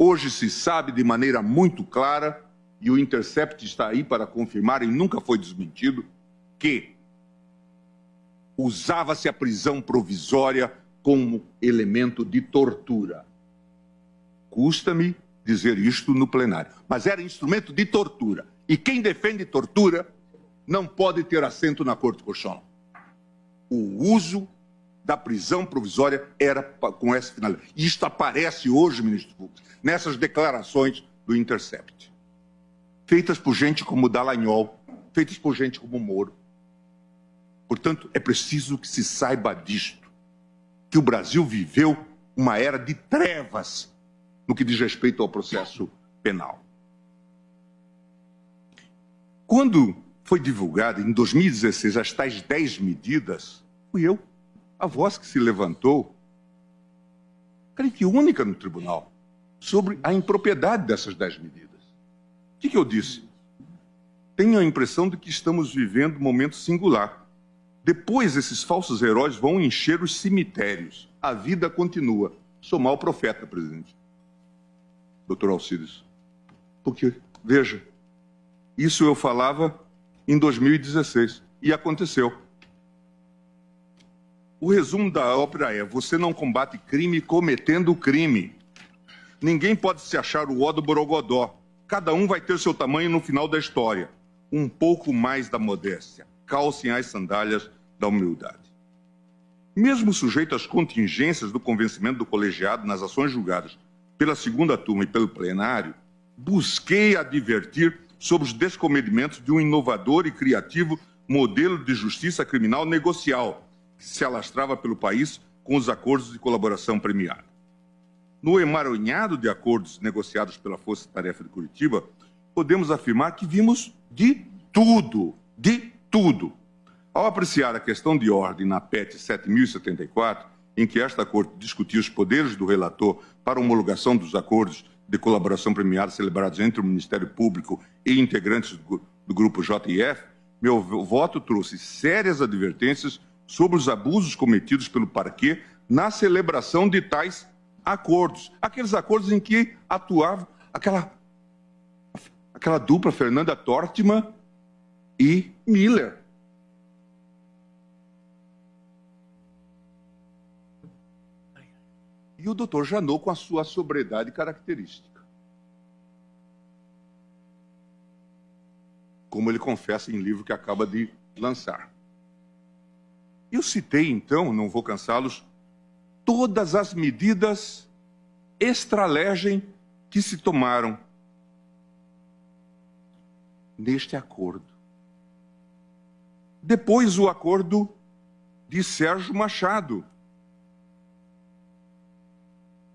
Hoje se sabe de maneira muito clara, e o Intercept está aí para confirmar e nunca foi desmentido, que usava-se a prisão provisória como elemento de tortura. Custa-me dizer isto no plenário, mas era instrumento de tortura. E quem defende tortura não pode ter assento na Corte Constitucional. O uso da prisão provisória era com essa finalidade. E isto aparece hoje, ministro Fux, nessas declarações do Intercept. Feitas por gente como Dallagnol, feitas por gente como Moro. Portanto, é preciso que se saiba disto, que o Brasil viveu uma era de trevas no que diz respeito ao processo penal. Quando foi divulgada, em 2016, as tais 10 medidas, fui eu, a voz que se levantou, creio que única no tribunal, sobre a impropriedade dessas 10 medidas. O que eu disse? Tenho a impressão de que estamos vivendo um momento singular. Depois, esses falsos heróis vão encher os cemitérios. A vida continua. Sou mau profeta, presidente. Doutor Alcides. Porque, veja, isso eu falava em 2016 e aconteceu. O resumo da ópera é: você não combate crime cometendo crime. Ninguém pode se achar o ó do Borogodó. Cada um vai ter seu tamanho no final da história. Um pouco mais da modéstia. Calcem as sandálias da humildade. Mesmo sujeito às contingências do convencimento do colegiado nas ações julgadas pela segunda turma e pelo plenário, busquei advertir sobre os descomedimentos de um inovador e criativo modelo de justiça criminal negocial que se alastrava pelo país com os acordos de colaboração premiada. No emaranhado de acordos negociados pela Força Tarefa de Curitiba, podemos afirmar que vimos de tudo, de tudo. Ao apreciar a questão de ordem na PET 7074, em que esta Corte discutia os poderes do relator para homologação dos acordos de colaboração premiada celebrados entre o Ministério Público e integrantes do Grupo JF, meu voto trouxe sérias advertências sobre os abusos cometidos pelo parquê na celebração de tais acordos. Aqueles acordos em que atuava aquela dupla Fernanda Tortman e Miller. E o doutor Janot com a sua sobriedade característica. Como ele confessa em livro que acaba de lançar. Eu citei, então, não vou cansá-los, todas as medidas extra-legem que se tomaram neste acordo. Depois, o acordo de Sérgio Machado.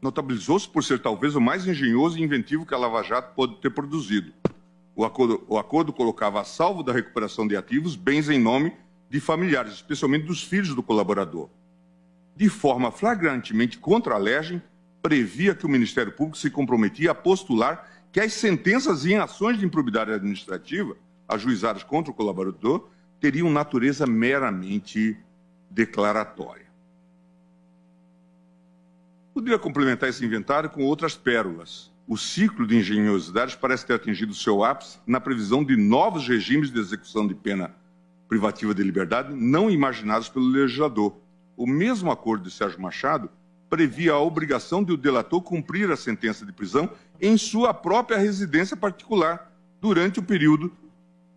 Notabilizou-se por ser talvez o mais engenhoso e inventivo que a Lava Jato pode ter produzido. O acordo colocava, a salvo da recuperação de ativos, bens em nome de familiares, especialmente dos filhos do colaborador. De forma flagrantemente contra a legem, previa que o Ministério Público se comprometia a postular que as sentenças em ações de improbidade administrativa ajuizadas contra o colaborador teriam natureza meramente declaratória. Poderia complementar esse inventário com outras pérolas. O ciclo de engenhosidades parece ter atingido seu ápice na previsão de novos regimes de execução de pena privativa de liberdade não imaginados pelo legislador. O mesmo acordo de Sérgio Machado previa a obrigação de o delator cumprir a sentença de prisão em sua própria residência particular durante o período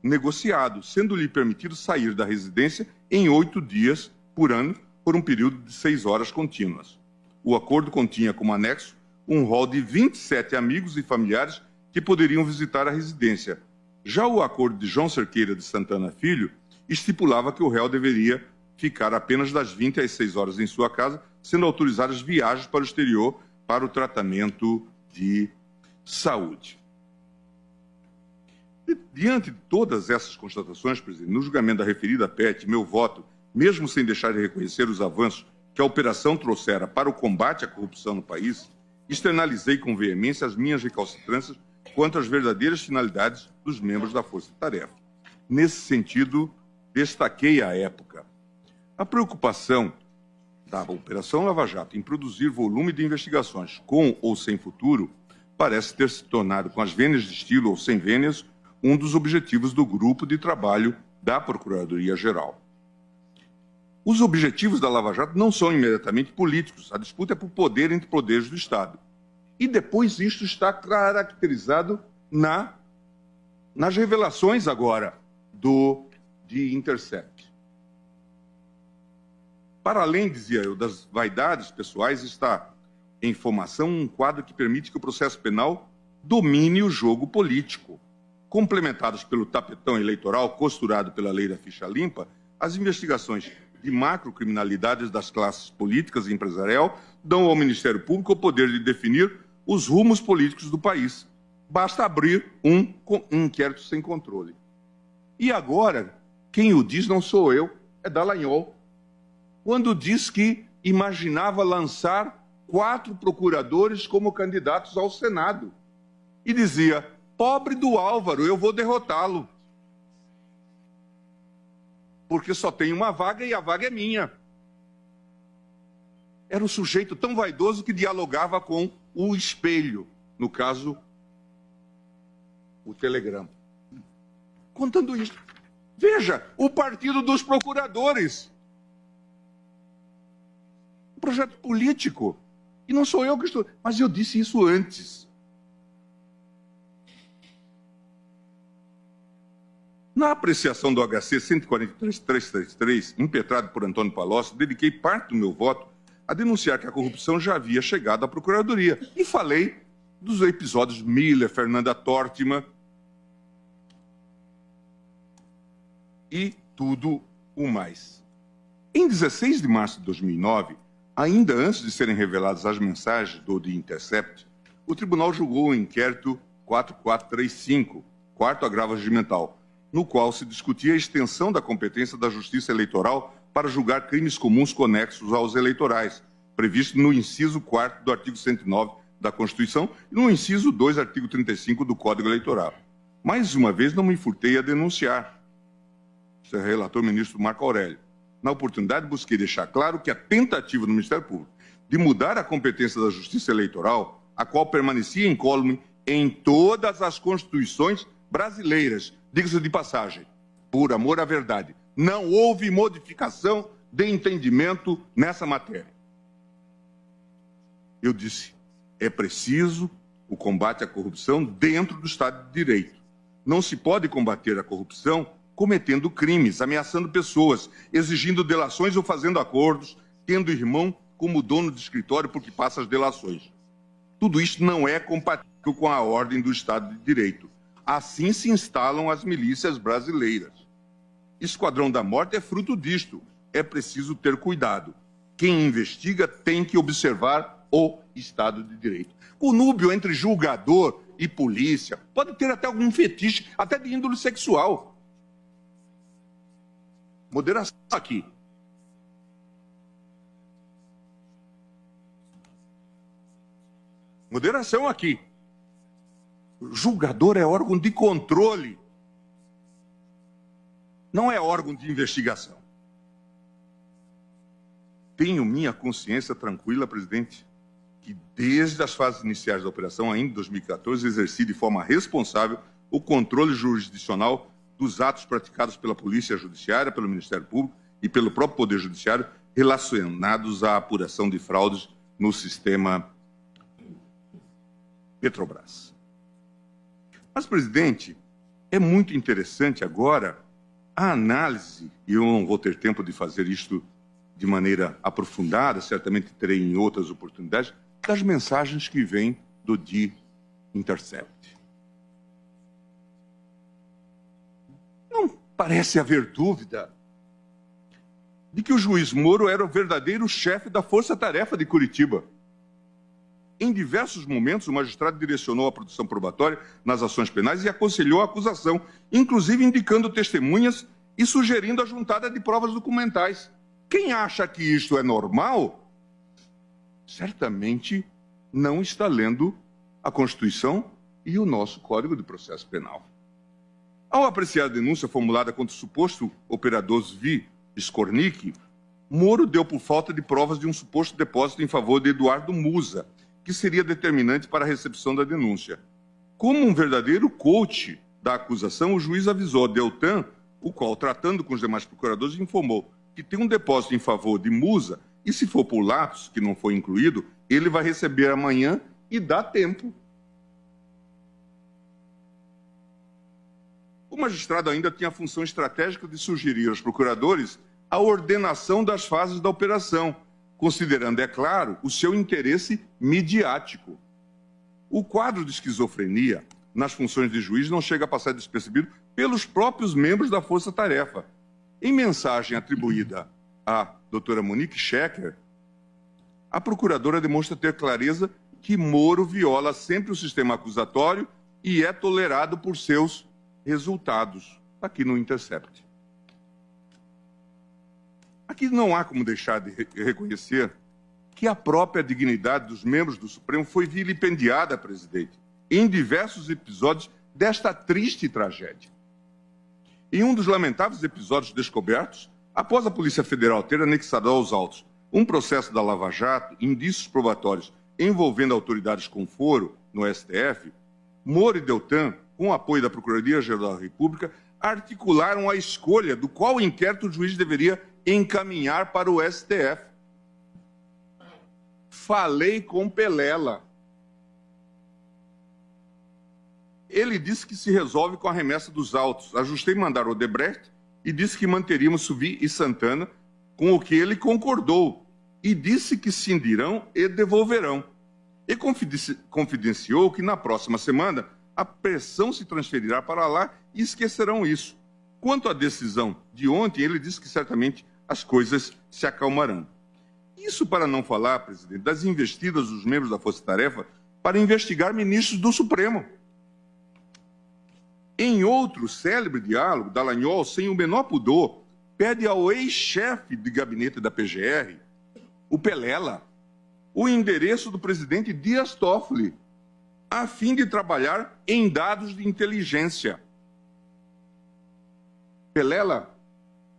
negociado, sendo-lhe permitido sair da residência em 8 dias por ano por um período de 6 horas contínuas. O acordo continha como anexo um rol de 27 amigos e familiares que poderiam visitar a residência. Já o acordo de João Cerqueira de Santana Filho estipulava que o réu deveria ficar apenas das 20 às 6 horas em sua casa, sendo autorizadas viagens para o exterior para o tratamento de saúde. Diante de todas essas constatações, presidente, no julgamento da referida PET, meu voto, mesmo sem deixar de reconhecer os avanços que a operação trouxera para o combate à corrupção no país, externalizei com veemência as minhas recalcitrâncias quanto às verdadeiras finalidades dos membros da Força Tarefa. Nesse sentido, destaquei à época a preocupação da Operação Lava Jato em produzir volume de investigações com ou sem futuro parece ter se tornado, com as vênias de estilo ou sem vênias, um dos objetivos do grupo de trabalho da Procuradoria-Geral. Os objetivos da Lava Jato não são imediatamente políticos. A disputa é por poder entre poderes do Estado. E depois isto está caracterizado nas revelações agora de Intercept. Para além, dizia eu, das vaidades pessoais, está em formação um quadro que permite que o processo penal domine o jogo político. Complementados pelo tapetão eleitoral costurado pela lei da ficha limpa, as investigações de macrocriminalidades das classes políticas e empresarial dão ao Ministério Público o poder de definir os rumos políticos do país. Basta abrir um inquérito sem controle. E agora, quem o diz não sou eu, é Dallagnol, quando diz que imaginava lançar 4 procuradores como candidatos ao Senado. E dizia, pobre do Álvaro, eu vou derrotá-lo. Porque só tem uma vaga e a vaga é minha. Era um sujeito tão vaidoso que dialogava com o espelho, no caso, o telegrama. Contando isso. Veja, o Partido dos Procuradores. Um projeto político. E não sou eu que estou... Mas eu disse isso antes. Na apreciação do HC 143.333, impetrado por Antônio Palocci, dediquei parte do meu voto a denunciar que a corrupção já havia chegado à Procuradoria. E falei dos episódios Miller, Fernanda Tortman e tudo o mais. Em 16 de março de 2009, ainda antes de serem reveladas as mensagens do The Intercept, o tribunal julgou o inquérito 4435, quarto agravo regimental, no qual se discutia a extensão da competência da Justiça Eleitoral para julgar crimes comuns conexos aos eleitorais, previsto no inciso 4º do artigo 109 da Constituição e no inciso 2, artigo 35 do Código Eleitoral. Mais uma vez, não me furtei a denunciar. Seu relator, ministro Marco Aurélio. Na oportunidade, busquei deixar claro que a tentativa do Ministério Público de mudar a competência da Justiça Eleitoral, a qual permanecia incólume em todas as constituições brasileiras, diga-se de passagem, por amor à verdade, não houve modificação de entendimento nessa matéria. Eu disse, é preciso o combate à corrupção dentro do Estado de Direito. Não se pode combater a corrupção cometendo crimes, ameaçando pessoas, exigindo delações ou fazendo acordos, tendo irmão como dono de escritório porque passa as delações. Tudo isso não é compatível com a ordem do Estado de Direito. Assim se instalam as milícias brasileiras. Esquadrão da Morte é fruto disto. É preciso ter cuidado. Quem investiga tem que observar o Estado de Direito. Conúbio entre julgador e polícia pode ter até algum fetiche, até de índole sexual. Moderação aqui. Moderação aqui. O julgador é órgão de controle, não é órgão de investigação. Tenho minha consciência tranquila, presidente, que desde as fases iniciais da operação, ainda em 2014, exerci de forma responsável o controle jurisdicional dos atos praticados pela Polícia Judiciária, pelo Ministério Público e pelo próprio Poder Judiciário relacionados à apuração de fraudes no sistema Petrobras. Mas, presidente, é muito interessante agora a análise, e eu não vou ter tempo de fazer isto de maneira aprofundada, certamente terei em outras oportunidades, das mensagens que vêm do The Intercept. Não parece haver dúvida de que o juiz Moro era o verdadeiro chefe da força-tarefa de Curitiba. Em diversos momentos, o magistrado direcionou a produção probatória nas ações penais e aconselhou a acusação, inclusive indicando testemunhas e sugerindo a juntada de provas documentais. Quem acha que isto é normal, certamente não está lendo a Constituição e o nosso Código de Processo Penal. Ao apreciar a denúncia formulada contra o suposto operador Zvi Skornik, Moro deu por falta de provas de um suposto depósito em favor de Eduardo Musa, que seria determinante para a recepção da denúncia. Como um verdadeiro coach da acusação, o juiz avisou a Deltan, o qual, tratando com os demais procuradores, informou que tem um depósito em favor de Musa e, se for por lapso, que não foi incluído, ele vai receber amanhã e dá tempo. O magistrado ainda tinha a função estratégica de sugerir aos procuradores a ordenação das fases da operação, considerando, é claro, o seu interesse midiático. O quadro de esquizofrenia nas funções de juiz não chega a passar despercebido pelos próprios membros da Força Tarefa. Em mensagem atribuída à doutora Monique Schecker, a procuradora demonstra ter clareza que Moro viola sempre o sistema acusatório e é tolerado por seus resultados, aqui no Intercept. Aqui não há como deixar de reconhecer que a própria dignidade dos membros do Supremo foi vilipendiada, presidente, em diversos episódios desta triste tragédia. Em um dos lamentáveis episódios descobertos, após a Polícia Federal ter anexado aos autos um processo da Lava Jato, indícios probatórios envolvendo autoridades com foro no STF, Moro e Deltan, com o apoio da Procuradoria-Geral da República, articularam a escolha do qual inquérito o juiz deveria encaminhar para o STF. Falei com Pelela. Ele disse que se resolve com a remessa dos autos. Ajustei mandar Odebrecht e disse que manteríamos Suvi e Santana, com o que ele concordou. E disse que cindirão e devolverão. E confidenciou que na próxima semana a pressão se transferirá para lá e esquecerão isso. Quanto à decisão de ontem, ele disse que certamente as coisas se acalmarão. Isso para não falar, presidente, das investidas dos membros da Força Tarefa para investigar ministros do Supremo. Em outro célebre diálogo, Dallagnol, sem o menor pudor, pede ao ex-chefe de gabinete da PGR, o Pelela, o endereço do presidente Dias Toffoli, a fim de trabalhar em dados de inteligência. Pelela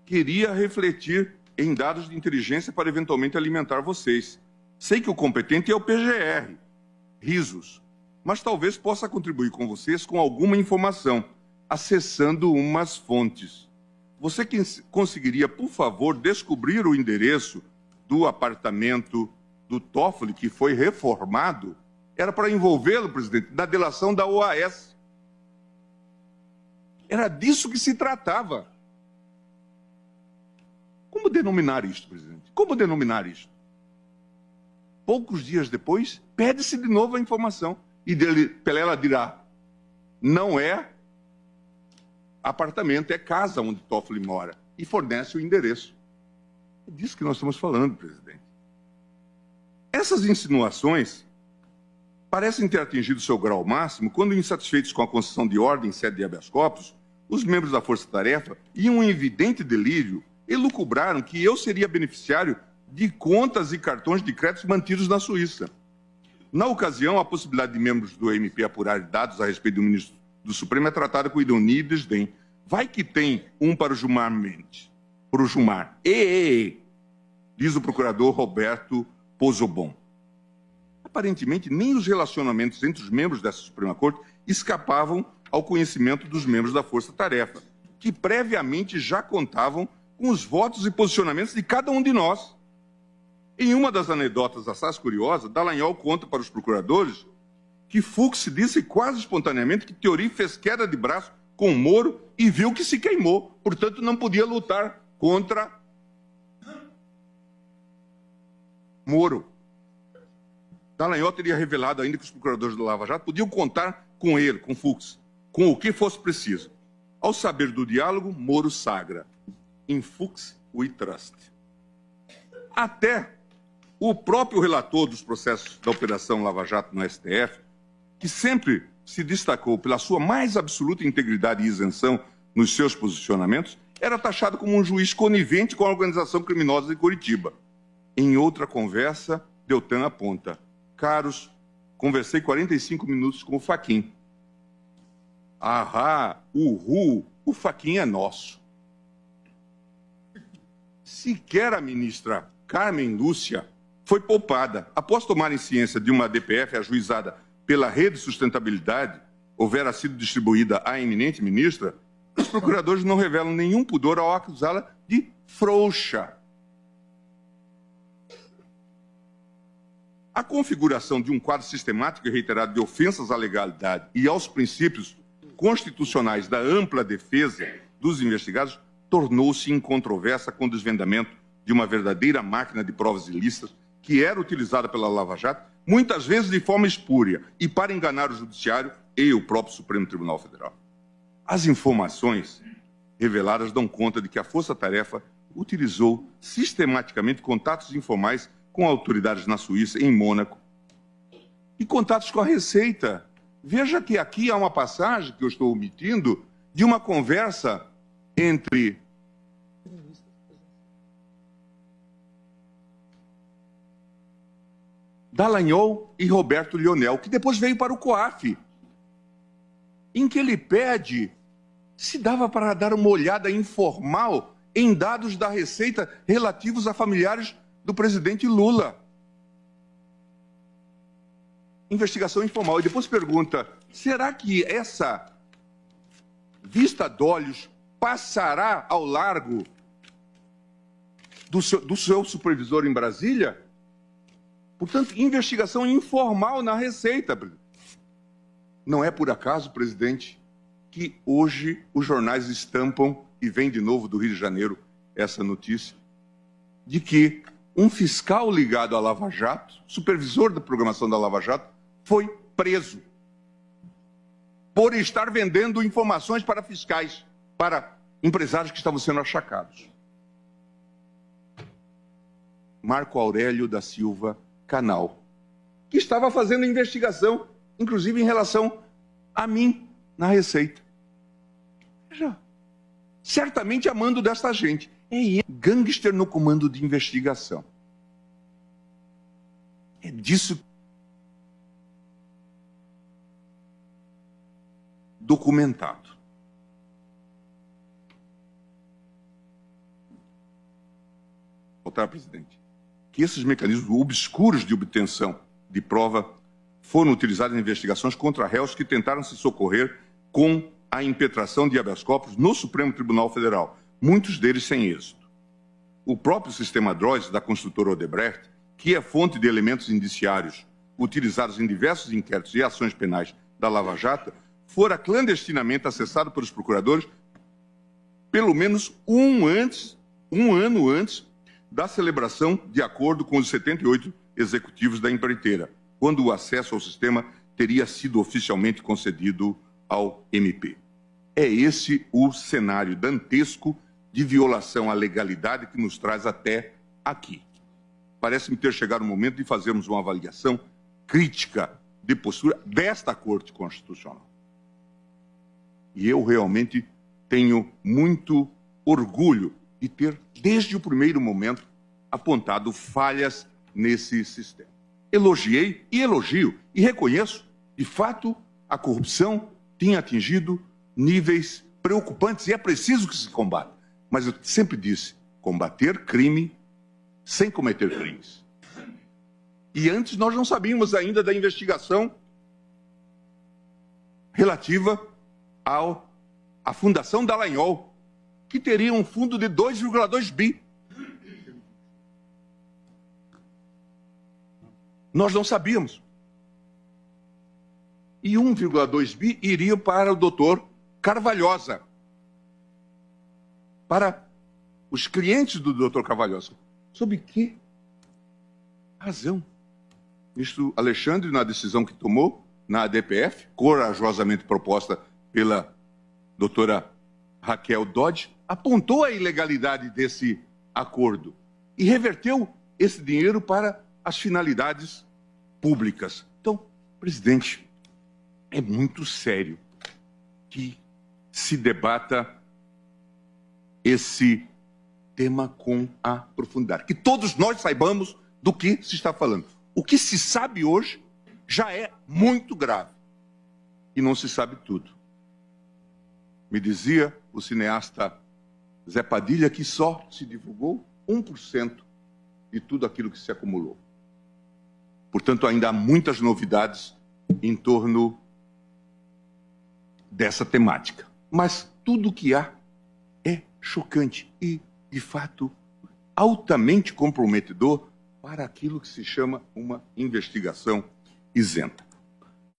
queria refletir em dados de inteligência para eventualmente alimentar vocês. Sei que o competente é o PGR, risos, mas talvez possa contribuir com vocês com alguma informação, acessando umas fontes. Você conseguiria, por favor, descobrir o endereço do apartamento do Toffoli, que foi reformado? Era para envolvê-lo, presidente, na delação da OAS. Era disso que se tratava. Como denominar isto, presidente? Como denominar isto? Poucos dias depois, pede-se de novo a informação. E Pelela dirá, não é apartamento, é casa onde Toffoli mora. E fornece o endereço. É disso que nós estamos falando, presidente. Essas insinuações parecem ter atingido seu grau máximo quando, insatisfeitos com a concessão de ordem em sede de habeas corpus, os membros da Força Tarefa, em um evidente delírio, elucubraram que eu seria beneficiário de contas e cartões de créditos mantidos na Suíça. Na ocasião, a possibilidade de membros do MP apurar dados a respeito do ministro do Supremo é tratada com ironia e desdém. Vai que tem um para o Gilmar Mendes. Para o Gilmar. Diz o procurador Roberto Pozobon. Aparentemente, nem os relacionamentos entre os membros dessa Suprema Corte escapavam ao conhecimento dos membros da Força Tarefa, que previamente já contavam com os votos e posicionamentos de cada um de nós. Em uma das anedotas assaz curiosas, Dallagnol conta para os procuradores que Fux disse quase espontaneamente que Theory fez queda de braço com Moro e viu que se queimou, portanto não podia lutar contra Moro. Dallagnol teria revelado ainda que os procuradores do Lava Jato podiam contar com ele, com Fux, com o que fosse preciso. Ao saber do diálogo, Moro sagra. In Fux we trust. Até o próprio relator dos processos da Operação Lava Jato no STF, que sempre se destacou pela sua mais absoluta integridade e isenção nos seus posicionamentos, era taxado como um juiz conivente com a organização criminosa de Curitiba. Em outra conversa, Deltan aponta: caros, conversei 45 minutos com o Fachin. Ahá, o Fachin é nosso. Sequer a ministra Carmen Lúcia foi poupada. Após tomarem ciência de uma DPF ajuizada pela Rede de Sustentabilidade, houvera sido distribuída à eminente ministra, os procuradores não revelam nenhum pudor ao acusá-la de frouxa. A configuração de um quadro sistemático e reiterado de ofensas à legalidade e aos princípios constitucionais da ampla defesa dos investigados tornou-se incontroversa com o desvendamento de uma verdadeira máquina de provas ilícitas que era utilizada pela Lava Jato, muitas vezes de forma espúria e para enganar o Judiciário e o próprio Supremo Tribunal Federal. As informações reveladas dão conta de que a Força Tarefa utilizou sistematicamente contatos informais com autoridades na Suíça, em Mônaco, e contatos com a Receita. Veja que aqui há uma passagem que eu estou omitindo de uma conversa entre Dallagnol e Roberto Lionel, que depois veio para o COAF, em que ele pede se dava para dar uma olhada informal em dados da Receita relativos a familiares do presidente Lula. Investigação informal. E depois pergunta, será que essa vista de olhos passará ao largo do seu supervisor em Brasília? Portanto, investigação informal na Receita. Não é por acaso, presidente, que hoje os jornais estampam, e vem de novo do Rio de Janeiro essa notícia, de que um fiscal ligado à Lava Jato, supervisor da programação da Lava Jato, foi preso por estar vendendo informações para fiscais, para empresários que estavam sendo achacados. Marco Aurélio da Silva Canal, que estava fazendo investigação, inclusive em relação a mim, na Receita. Veja, certamente a mando desta gente. É ele, gangster no comando de investigação. É disso documentado. Voltar, presidente. Que esses mecanismos obscuros de obtenção de prova foram utilizados em investigações contra réus que tentaram se socorrer com a impetração de habeas corpus no Supremo Tribunal Federal, muitos deles sem êxito. O próprio sistema DROIS da construtora Odebrecht, que é fonte de elementos indiciários utilizados em diversos inquéritos e ações penais da Lava Jato, fora clandestinamente acessado pelos procuradores pelo menos um ano antes da celebração de acordo com os 78 executivos da empreiteira, quando o acesso ao sistema teria sido oficialmente concedido ao MP. É esse o cenário dantesco de violação à legalidade que nos traz até aqui. Parece-me ter chegado o momento de fazermos uma avaliação crítica de postura desta Corte Constitucional. E eu realmente tenho muito orgulho de ter, desde o primeiro momento, apontado falhas nesse sistema. Elogiei e elogio e reconheço, de fato, a corrupção tinha atingido níveis preocupantes e é preciso que se combata. Mas eu sempre disse, combater crime sem cometer crimes. E antes nós não sabíamos ainda da investigação relativa à Fundação Dallagnol, que teria um fundo de 2,2 bi. Nós não sabíamos. E 1,2 bi iria para o doutor Carvalhosa, para os clientes do doutor Carvalhosa. Sob que razão? O ministro Alexandre, na decisão que tomou, na ADPF, corajosamente proposta pela doutora Raquel Dodge, apontou a ilegalidade desse acordo e reverteu esse dinheiro para as finalidades públicas. Então, presidente, é muito sério que se debata esse tema com a profundidade. Que todos nós saibamos do que se está falando. O que se sabe hoje já é muito grave. E não se sabe tudo. Me dizia o cineasta Zé Padilha que só se divulgou 1% de tudo aquilo que se acumulou. Portanto, ainda há muitas novidades em torno dessa temática. Mas tudo o que há é chocante e, de fato, altamente comprometedor para aquilo que se chama uma investigação isenta.